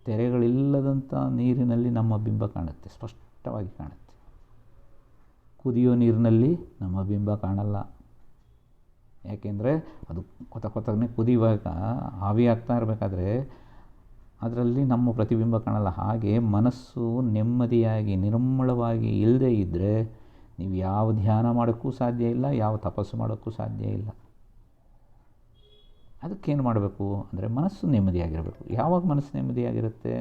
ತೆರೆಗಳಿಲ್ಲದಂಥ ನೀರಿನಲ್ಲಿ ನಮ್ಮ ಬಿಂಬ ಕಾಣುತ್ತೆ, ಸ್ಪಷ್ಟವಾಗಿ ಕಾಣುತ್ತೆ. ಕುದಿಯೋ ನೀರಿನಲ್ಲಿ ನಮ್ಮ ಬಿಂಬ ಕಾಣಲ್ಲ. ಯಾಕೆಂದರೆ ಅದು ಕೊತನೆ ಕುದಿಯುವಾಗ ಆವಿ ಆಗ್ತಾ ಇರಬೇಕಾದ್ರೆ ಅದರಲ್ಲಿ ನಮ್ಮ ಪ್ರತಿಬಿಂಬ ಕಾಣಲ್ಲ. ಹಾಗೆ ಮನಸ್ಸು ನೆಮ್ಮದಿಯಾಗಿ ನಿರ್ಮಲವಾಗಿ ಇಲ್ಲದೇ ಇದ್ದರೆ ನೀವು ಯಾವ ಧ್ಯಾನ ಮಾಡೋಕ್ಕೂ ಸಾಧ್ಯ ಇಲ್ಲ, ಯಾವ ತಪಸ್ಸು ಮಾಡೋಕ್ಕೂ ಸಾಧ್ಯ ಇಲ್ಲ. ಅದಕ್ಕೇನು ಮಾಡಬೇಕು ಅಂದರೆ ಮನಸ್ಸು ನೆಮ್ಮದಿಯಾಗಿರಬೇಕು. ಯಾವಾಗ ಮನಸ್ಸು ನೆಮ್ಮದಿಯಾಗಿರುತ್ತೆ?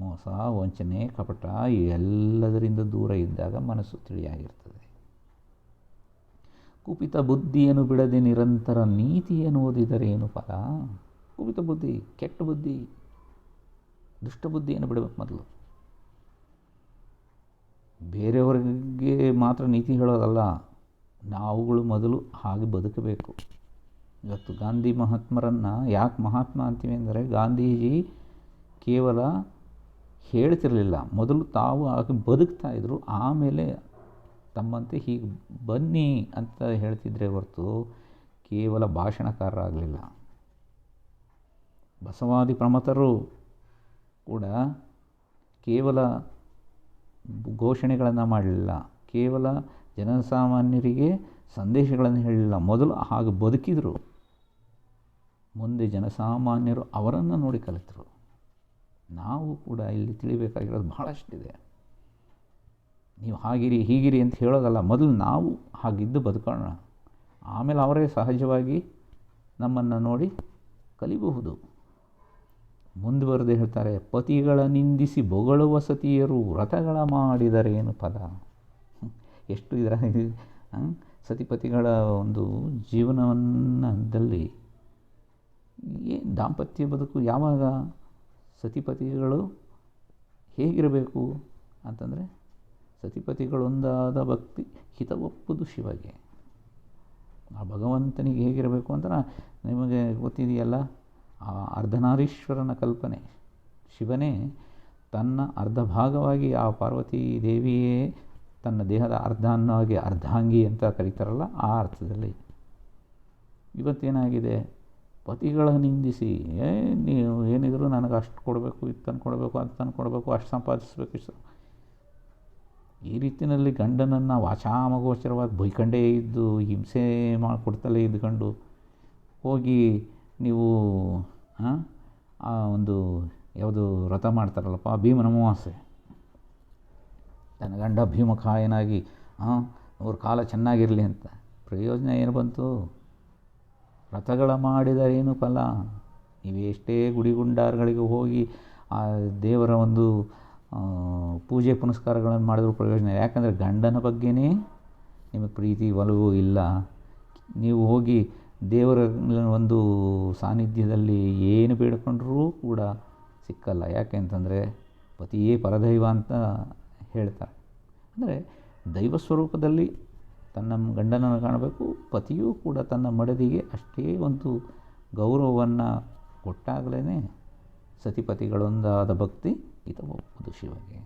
ಮೋಸ, ವಂಚನೆ, ಕಪಟ ಎಲ್ಲದರಿಂದ ದೂರ ಇದ್ದಾಗ ಮನಸ್ಸು ತಿಳಿಯಾಗಿರ್ತದೆ. ಕುಪಿತ ಬುದ್ಧಿಯನ್ನು ಬಿಡದೆ ನಿರಂತರ ನೀತಿಯನ್ನು ಓದಿದರೆ ಏನು ಫಲ? ಕುಪಿತ ಬುದ್ಧಿ, ಕೆಟ್ಟ ಬುದ್ಧಿ, ದುಷ್ಟ ಬುದ್ಧಿಯನ್ನು ಬಿಡಬೇಕು. ಮೊದಲು ಬೇರೆಯವರಿಗೆ ಮಾತ್ರ ನೀತಿ ಹೇಳೋದಲ್ಲ, ನಾವುಗಳು ಮೊದಲು ಹಾಗೆ ಬದುಕಬೇಕು. ಇವತ್ತು ಗಾಂಧಿ ಮಹಾತ್ಮರನ್ನು ಯಾಕೆ ಮಹಾತ್ಮ ಅಂತೀವಿ ಅಂದರೆ, ಗಾಂಧೀಜಿ ಕೇವಲ ಹೇಳ್ತಿರಲಿಲ್ಲ, ಮೊದಲು ತಾವು ಹಾಗೆ ಬದುಕ್ತಾಯಿದ್ರು, ಆಮೇಲೆ ತಮ್ಮಂತೆ ಹೀಗೆ ಬನ್ನಿ ಅಂತ ಹೇಳ್ತಿದ್ರೆ ಹೊರತು ಕೇವಲ ಭಾಷಣಕಾರರಾಗಲಿಲ್ಲ. ಬಸವಾದಿ ಪ್ರಮಥರು ಕೂಡ ಕೇವಲ ಘೋಷಣೆಗಳನ್ನು ಮಾಡಲಿಲ್ಲ, ಕೇವಲ ಜನಸಾಮಾನ್ಯರಿಗೆ ಸಂದೇಶಗಳನ್ನು ಹೇಳಲಿಲ್ಲ, ಮೊದಲು ಹಾಗೆ ಬದುಕಿದರು. ಮುಂದೆ ಜನಸಾಮಾನ್ಯರು ಅವರನ್ನು ನೋಡಿ ಕಲಿತರು. ನಾವು ಕೂಡ ಇಲ್ಲಿ ತಿಳಿಬೇಕಾಗಿರೋದು ಬಹಳಷ್ಟಿದೆ. ನೀವು ಹಾಗಿರಿ ಹೀಗಿರಿ ಅಂತ ಹೇಳೋದಲ್ಲ, ಮೊದಲು ನಾವು ಹಾಗಿದ್ದು ಬದುಕೋಣ, ಆಮೇಲೆ ಅವರೇ ಸಹಜವಾಗಿ ನಮ್ಮನ್ನು ನೋಡಿ ಕಲಿಬಹುದು. ಮುಂದುವರೆದು ಹೇಳ್ತಾರೆ, ಪತಿಗಳ ನಿಂದಿಸಿ ಬೊಗಳುವ ಸತಿಯರು ವ್ರತಗಳ ಮಾಡಿದರೇನು ಫಲ? ಎಷ್ಟು ಇದರ ಸತಿಪತಿಗಳ ಒಂದು ಜೀವನದಲ್ಲಿ ದಾಂಪತ್ಯ ಬದುಕು ಯಾವಾಗ? ಸತಿಪತಿಗಳು ಹೇಗಿರಬೇಕು ಅಂತಂದರೆ, ಸತಿಪತಿಗಳೊಂದಾದ ಭಕ್ತಿ ಹಿತವಪ್ಪುದು ಶಿವಗೆ. ಆ ಭಗವಂತನಿಗೆ ಹೇಗಿರಬೇಕು ಅಂತ ನಿಮಗೆ ಗೊತ್ತಿದೆಯಲ್ಲ, ಆ ಅರ್ಧನಾರೀಶ್ವರನ ಕಲ್ಪನೆ. ಶಿವನೇ ತನ್ನ ಅರ್ಧ ಭಾಗವಾಗಿ ಆ ಪಾರ್ವತೀ ದೇವಿಯೇ ತನ್ನ ದೇಹದ ಅರ್ಧಾನ್ನವಾಗಿ ಅರ್ಧಾಂಗಿ ಅಂತ ಕರೀತಾರಲ್ಲ, ಆ ಅರ್ಥದಲ್ಲಿ ಇವತ್ತೇನಾಗಿದೆ, ಪತಿಗಳ ನಿಂದಿಸಿ ನೀವು ಏನಿದ್ರು ನನಗೆ ಅಷ್ಟು ಕೊಡಬೇಕು, ಇದು ತಂದು ಕೊಡಬೇಕು, ಅದು ತಂದು ಕೊಡಬೇಕು, ಅಷ್ಟು ಸಂಪಾದಿಸಬೇಕು, ಇಷ್ಟು ಈ ರೀತಿಯಲ್ಲಿ ಗಂಡನನ್ನು ವಾಚಾಮಗೋಚರವಾಗಿ ಬೈಕಂಡೇ ಇದ್ದು ಹಿಂಸೆ ಮಾಡಿಕೊಡ್ತಲೇ ಇದ್ಕೊಂಡು ಹೋಗಿ ನೀವು ಆ ಒಂದು ಯಾವುದು ವ್ರತ ಮಾಡ್ತಾರಲ್ಲಪ್ಪ, ಭೀಮನ ಅಮಾವಾಸ್ಯೆ, ತನ್ನ ಗಂಡ ಭೀಮಕಾಯನಾಗಿ ಅವ್ರ ಕಾಲ ಚೆನ್ನಾಗಿರಲಿ ಅಂತ. ಪ್ರಯೋಜನ ಏನು ಬಂತು? ವ್ರತಗಳ ಮಾಡಿದರೇನು ಫಲ? ನೀವು ಎಷ್ಟೇ ಗುಡಿಗುಂಡಾರಗಳಿಗೆ ಹೋಗಿ ಆ ದೇವರ ಒಂದು ಪೂಜೆ ಪುನಸ್ಕಾರಗಳನ್ನು ಮಾಡಿದ್ರೂ ಪ್ರಯೋಜನ ಇಲ್ಲ. ಯಾಕಂದರೆ ಗಂಡನ ಬಗ್ಗೆನೇ ನಿಮಗೆ ಪ್ರೀತಿ ಒಲವು ಇಲ್ಲ. ನೀವು ಹೋಗಿ ದೇವರ ಒಂದು ಸಾನ್ನಿಧ್ಯದಲ್ಲಿ ಏನು ಬೇಡ್ಕೊಂಡ್ರೂ ಕೂಡ ಸಿಕ್ಕಲ್ಲ. ಯಾಕೆ ಅಂತಂದರೆ ಪತಿಯೇ ಪರದೈವ ಅಂತ ಹೇಳ್ತಾರೆ. ಅಂದರೆ ದೈವ ಸ್ವರೂಪದಲ್ಲಿ ತನ್ನ ಗಂಡನನ್ನು ಕಾಣಬೇಕು. ಪತಿಯೂ ಕೂಡ ತನ್ನ ಮಡದಿಗೆ ಅಷ್ಟೇ ಒಂದು ಗೌರವವನ್ನು ಕೊಟ್ಟಾಗಲೇ ಸತಿಪತಿಗಳೊಂದಾದ ಭಕ್ತಿ ಹಿತವಪ್ಪುದು ಶಿವಗೆ.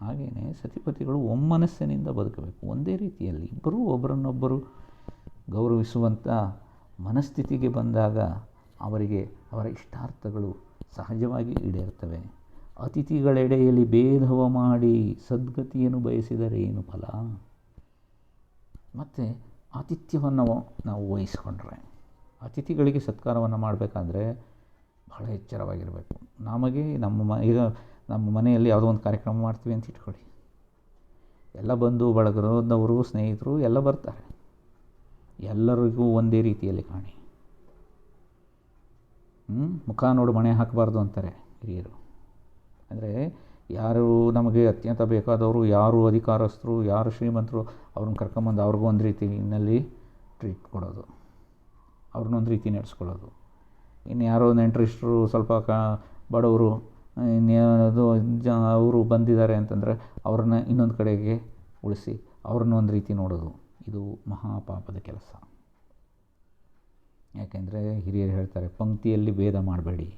ಹಾಗೆಯೇ ಸತಿಪತಿಗಳು ಒಮ್ಮನಸ್ಸಿನಿಂದ ಬದುಕಬೇಕು. ಒಂದೇ ರೀತಿಯಲ್ಲಿ ಇಬ್ಬರೂ ಒಬ್ಬರನ್ನೊಬ್ಬರು ಗೌರವಿಸುವಂಥ ಮನಸ್ಥಿತಿಗೆ ಬಂದಾಗ ಅವರಿಗೆ ಅವರ ಇಷ್ಟಾರ್ಥಗಳು ಸಹಜವಾಗಿ ಈಡೇರ್ತವೆ. ಅತಿಥಿಗಳೆಡೆಯಲ್ಲಿ ಭೇದವ ಮಾಡಿ ಸದ್ಗತಿಯನ್ನು ಬಯಸಿದರೆ ಏನು ಫಲ? ಮತ್ತು ಆತಿಥ್ಯವನ್ನು ನಾವು ವಹಿಸ್ಕೊಂಡ್ರೆ, ಅತಿಥಿಗಳಿಗೆ ಸತ್ಕಾರವನ್ನು ಮಾಡಬೇಕಾದ್ರೆ ಬಹಳ ಎಚ್ಚರವಾಗಿರಬೇಕು. ನಮಗೆ ಈಗ ನಮ್ಮ ಮನೆಯಲ್ಲಿ ಯಾವುದೋ ಒಂದು ಕಾರ್ಯಕ್ರಮ ಮಾಡ್ತೀವಿ ಅಂತ ಇಟ್ಕೊಳ್ಳಿ, ಎಲ್ಲ ಬಂಧು ಬಳಗದವರು ಸ್ನೇಹಿತರು ಎಲ್ಲ ಬರ್ತಾರೆ. ಎಲ್ಲರಿಗೂ ಒಂದೇ ರೀತಿಯಲ್ಲಿ ಕಾಣಿ. ಮುಖ ನೋಡಿ ಮಣೆ ಹಾಕಬಾರ್ದು ಅಂತಾರೆ ಹಿರಿಯರು. ಅಂದರೆ ಯಾರು ನಮಗೆ ಅತ್ಯಂತ ಬೇಕಾದವರು, ಯಾರು ಅಧಿಕಾರಸ್ಥರು, ಯಾರು ಶ್ರೀಮಂತರು, ಅವ್ರನ್ನ ಕರ್ಕೊಂಬಂದು ಅವ್ರಿಗೂ ಒಂದು ರೀತಿಯಲ್ಲಿ ಟ್ರೀಟ್ ಕೊಡೋದು, ಅವ್ರನ್ನೊಂದು ರೀತಿ ನಡೆಸ್ಕೊಳ್ಳೋದು. ಇನ್ನು ಯಾರೋ ನೆಂಟರಿಷ್ಟರು ಸ್ವಲ್ಪ ಬಡವರು, ಇನ್ನೇನದು ಅವರು ಬಂದಿದ್ದಾರೆ ಅಂತಂದರೆ ಅವ್ರನ್ನ ಇನ್ನೊಂದು ಕಡೆಗೆ ಉಳಿಸಿ ಅವ್ರನ್ನ ಒಂದು ರೀತಿ ನೋಡೋದು, ಇದು ಮಹಾಪಾಪದ ಕೆಲಸ. ಯಾಕೆಂದರೆ ಹಿರಿಯರು ಹೇಳ್ತಾರೆ, ಪಂಕ್ತಿಯಲ್ಲಿ ಭೇದ ಮಾಡಬೇಡಿ.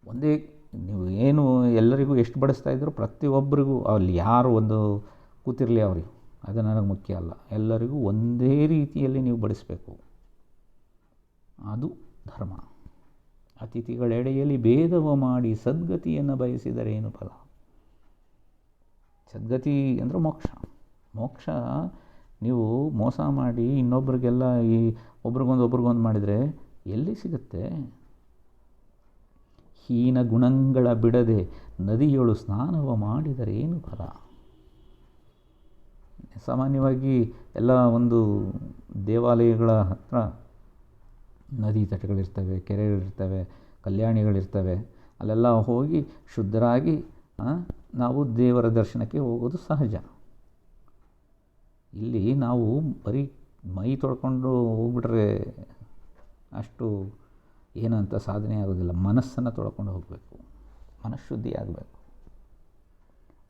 ಒಂದೇ ನೀವು ಏನು ಎಲ್ಲರಿಗೂ ಎಷ್ಟು ಬಡಿಸ್ತಾ ಇದ್ದರೂ ಪ್ರತಿಯೊಬ್ಬರಿಗೂ ಅಲ್ಲಿ ಯಾರು ಒಂದು ಕೂತಿರಲಿ ಅವರಿಗೆ, ಅದು ನನಗೆ ಮುಖ್ಯ ಅಲ್ಲ. ಎಲ್ಲರಿಗೂ ಒಂದೇ ರೀತಿಯಲ್ಲಿ ನೀವು ಬಡಿಸಬೇಕು, ಅದು ಧರ್ಮ. ಅತಿಥಿಗಳೆಡೆಯಲ್ಲಿ ಭೇದವ ಮಾಡಿ ಸದ್ಗತಿಯನ್ನು ಬಯಸಿದರೇನು ಫಲ. ಸದ್ಗತಿ ಅಂದರೆ ಮೋಕ್ಷ. ಮೋಕ್ಷ ನೀವು ಮೋಸ ಮಾಡಿ ಇನ್ನೊಬ್ರಿಗೆಲ್ಲ ಈ ಒಬ್ರಿಗೊಂದು ಮಾಡಿದರೆ ಎಲ್ಲಿ ಸಿಗುತ್ತೆ? ಹೀನ ಗುಣಗಳ ಬಿಡದೆ ನದಿಯೊಳು ಸ್ನಾನವ ಮಾಡಿದರೆ ಏನು ಫಲ. ಸಾಮಾನ್ಯವಾಗಿ ಎಲ್ಲ ಒಂದು ದೇವಾಲಯಗಳ ಹತ್ರ ನದಿ ತಟಗಳಿರ್ತವೆ, ಕೆರೆಗಳಿರ್ತವೆ, ಕಲ್ಯಾಣಿಗಳಿರ್ತವೆ. ಅಲ್ಲೆಲ್ಲ ಹೋಗಿ ಶುದ್ಧರಾಗಿ ನಾವು ದೇವರ ದರ್ಶನಕ್ಕೆ ಹೋಗೋದು ಸಹಜ. ಇಲ್ಲಿ ನಾವು ಬರೀ ಮೈ ತೊಳ್ಕೊಂಡು ಹೋಗ್ಬಿಟ್ರೆ ಅಷ್ಟು ಏನಂತ ಸಾಧನೆ ಆಗೋದಿಲ್ಲ. ಮನಸ್ಸನ್ನು ತೊಳ್ಕೊಂಡು ಹೋಗಬೇಕು, ಮನಃಶುದ್ಧಿ ಆಗಬೇಕು.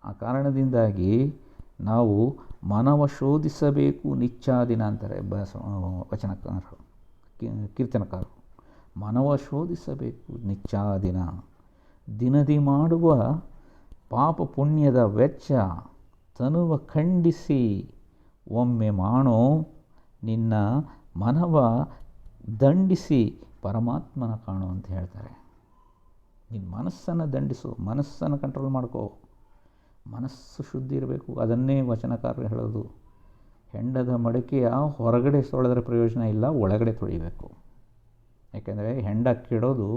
ಆ ಕಾರಣದಿಂದಾಗಿ ನಾವು ಮನವ ಶೋಧಿಸಬೇಕು ನಿಚ್ಚಾದಿನ ಅಂತಾರೆ ವಚನಕಾರರು, ಕೀರ್ತನಕಾರರು. ಮನವ ಶೋಧಿಸಬೇಕು ನಿಚ್ಚಾದಿನ, ದಿನದಿ ಮಾಡುವ ಪಾಪ ಪುಣ್ಯದ ವೆಚ್ಚ ತನುವ ಖಂಡಿಸಿ ಒಮ್ಮೆ ಮಾಡೋ ನಿನ್ನ ಮನವ ದಂಡಿಸಿ ಪರಮಾತ್ಮನ ಕಾಣು ಅಂತ ಹೇಳ್ತಾರೆ. ನಿನ್ನ ಮನಸ್ಸನ್ನು ದಂಡಿಸು, ಮನಸ್ಸನ್ನು ಕಂಟ್ರೋಲ್ ಮಾಡ್ಕೋ, ಮನಸ್ಸು ಶುದ್ಧಿ ಇರಬೇಕು. ಅದನ್ನೇ ವಚನಕಾರರು ಹೇಳೋದು, ಹೆಂಡದ ಮಡಿಕೆಯ ಹೊರಗಡೆ ತೊಳೆದ್ರೆ ಪ್ರಯೋಜನ ಇಲ್ಲ, ಒಳಗಡೆ ತೊಳಿಬೇಕು. ಯಾಕೆಂದರೆ ಹೆಂಡ ಕೆಡೋದು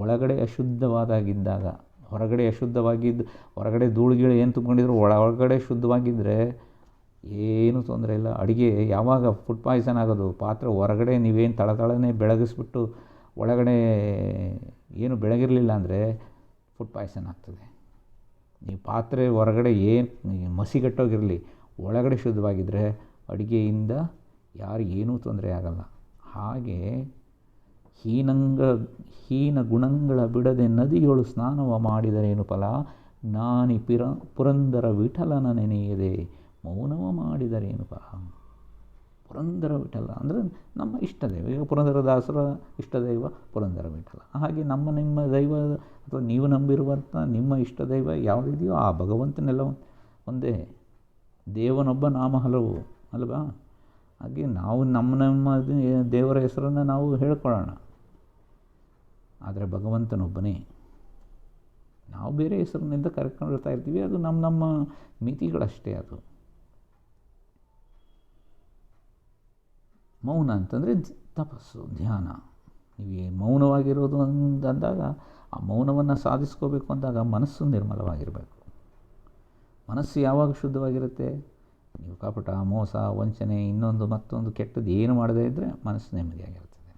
ಒಳಗಡೆ ಅಶುದ್ಧವಾದಾಗಿದ್ದಾಗ. ಹೊರಗಡೆ ಅಶುದ್ಧವಾಗಿದ್ದು, ಹೊರಗಡೆ ಧೂಳುಗಿಳು ಏನು ತುಂಬಿಕೊಂಡಿದ್ರು ಒಳಗಡೆ ಶುದ್ಧವಾಗಿದ್ದರೆ ಏನೂ ತೊಂದರೆ ಇಲ್ಲ. ಅಡುಗೆ ಯಾವಾಗ ಫುಡ್ ಪಾಯ್ಸನ್ ಆಗೋದು, ಪಾತ್ರೆ ಹೊರಗಡೆ ನೀವೇನು ತಳತಳನೇ ಬೆಳಗಿಸ್ಬಿಟ್ಟು ಒಳಗಡೆ ಏನು ಬೆಳಗಿರಲಿಲ್ಲ ಅಂದರೆ ಫುಡ್ ಪಾಯ್ಸನ್ ಆಗ್ತದೆ. ನೀವು ಪಾತ್ರೆ ಹೊರಗಡೆ ಏನು ಮಸಿಗಟ್ಟೋಗಿರಲಿ, ಒಳಗಡೆ ಶುದ್ಧವಾಗಿದ್ದರೆ ಅಡುಗೆಯಿಂದ ಯಾರಿಗೇನೂ ತೊಂದರೆ ಆಗಲ್ಲ. ಹಾಗೆ ಹೀನ ಗುಣಗಳ ಬಿಡದೆ ನದಿಯೊಳು ಸ್ನಾನವ ಮಾಡಿದರೇನು ಫಲ. ಜ್ಞಾನಿ ಪುರಂದರ ವಿಠಲನ ನೆನೆಯದೆ ಮೌನವ ಮಾಡಿದರೇನು ಫಲ. ಪುರಂದರ ವಿಠಲ ಅಂದರೆ ನಮ್ಮ ಇಷ್ಟದೈವ. ಈಗ ಪುರಂದರದಾಸರ ಇಷ್ಟದೈವ ಪುರಂದರ ವಿಠಲ. ಹಾಗೆ ನಿಮ್ಮ ದೈವ ಅಥವಾ ನೀವು ನಂಬಿರುವಂಥ ನಿಮ್ಮ ಇಷ್ಟದೈವ ಯಾವುದಿದೆಯೋ ಆ ಭಗವಂತನೆಲ್ಲ ಒಂದೇ. ದೇವನೊಬ್ಬ ನಾಮ ಹಲವು ಅಲ್ವಾ? ಹಾಗೆ ನಾವು ನಮ್ಮ ದೇವರ ಹೆಸರನ್ನು ನಾವು ಹೇಳ್ಕೊಳ್ಳೋಣ, ಆದರೆ ಭಗವಂತನೊಬ್ಬನೇ. ನಾವು ಬೇರೆ ಹೆಸರಿನಿಂದ ಕರ್ಕೊಂಡಿರ್ತಾ ಇರ್ತೀವಿ, ಅದು ನಮ್ಮ ಮಿತಿಗಳಷ್ಟೇ. ಅದು ಮೌನ ಅಂತಂದರೆ ತಪಸ್ಸು, ಧ್ಯಾನ. ನೀವು ಮೌನವಾಗಿರೋದು ಅಂದಾಗ, ಆ ಮೌನವನ್ನು ಸಾಧಿಸ್ಕೋಬೇಕು ಅಂದಾಗ ಮನಸ್ಸು ನಿರ್ಮಲವಾಗಿರಬೇಕು. ಮನಸ್ಸು ಯಾವಾಗ ಶುದ್ಧವಾಗಿರುತ್ತೆ? ನೀವು ಕಪಟ, ಮೋಸ, ವಂಚನೆ, ಇನ್ನೊಂದು ಮತ್ತೊಂದು ಕೆಟ್ಟದ್ದು ಏನು ಮಾಡದೇ ಇದ್ದರೆ ಮನಸ್ಸು ನೆಮ್ಮದಿಯಾಗಿರ್ತದೆ.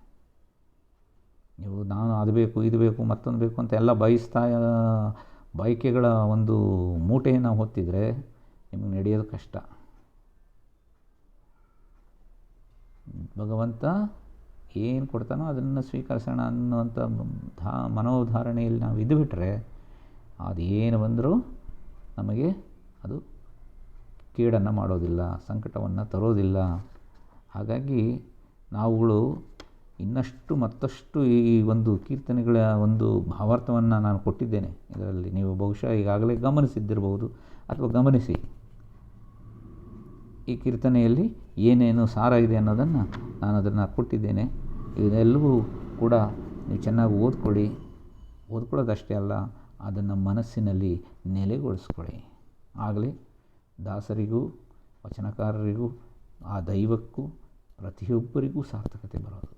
ನೀವು ನಾನು ಅದು ಬೇಕು, ಇದು ಬೇಕು, ಮತ್ತೊಂದು ಬೇಕು ಅಂತ ಎಲ್ಲ ಬಯಕೆಗಳ ಒಂದು ಮೂಟೆಯನ್ನು ಹೊತ್ತಿದರೆ ನಿಮಗೆ ನಡೆಯೋದು ಕಷ್ಟ. ಭಗವಂತ ಏನು ಕೊಡ್ತಾನೋ ಅದನ್ನು ಸ್ವೀಕರಿಸೋಣ ಅನ್ನುವಂಥ ಮನೋಧಾರಣೆಯಲ್ಲಿ ನಾವು ಇದ್ದುಬಿಟ್ರೆ ಅದೇನು ಬಂದರೂ ನಮಗೆ ಅದು ಕೇಡನ್ನು ಮಾಡೋದಿಲ್ಲ, ಸಂಕಟವನ್ನು ತರೋದಿಲ್ಲ. ಹಾಗಾಗಿ ನಾವುಗಳು ಇನ್ನಷ್ಟು ಮತ್ತಷ್ಟು ಈ ಒಂದು ಕೀರ್ತನೆಗಳ ಒಂದು ಭಾವಾರ್ಥವನ್ನು ನಾನು ಕೊಟ್ಟಿದ್ದೇನೆ. ಇದರಲ್ಲಿ ನೀವು ಬಹುಶಃ ಈಗಾಗಲೇ ಗಮನಿಸಿದ್ದಿರಬಹುದು ಅಥವಾ ಗಮನಿಸಿ. ಈ ಕೀರ್ತನೆಯಲ್ಲಿ ಏನೇನು ಸಾರ ಇದೆ ಅನ್ನೋದನ್ನು ನಾನು ಅದನ್ನು ಕೊಟ್ಟಿದ್ದೇನೆ. ಇದೆಲ್ಲವೂ ಕೂಡ ನೀವು ಚೆನ್ನಾಗಿ ಓದ್ಕೊಳ್ಳೋದಷ್ಟೇ ಅಲ್ಲ, ಅದನ್ನು ಮನಸ್ಸಿನಲ್ಲಿ ನೆಲೆಗೊಳಿಸ್ಕೊಳ್ಳಿ. ಆಗಲೇ ದಾಸರಿಗೂ ವಚನಕಾರರಿಗೂ ಆ ದೈವಕ್ಕೂ ಪ್ರತಿಯೊಬ್ಬರಿಗೂ ಸಾರ್ಥಕತೆ ಬರೋದು.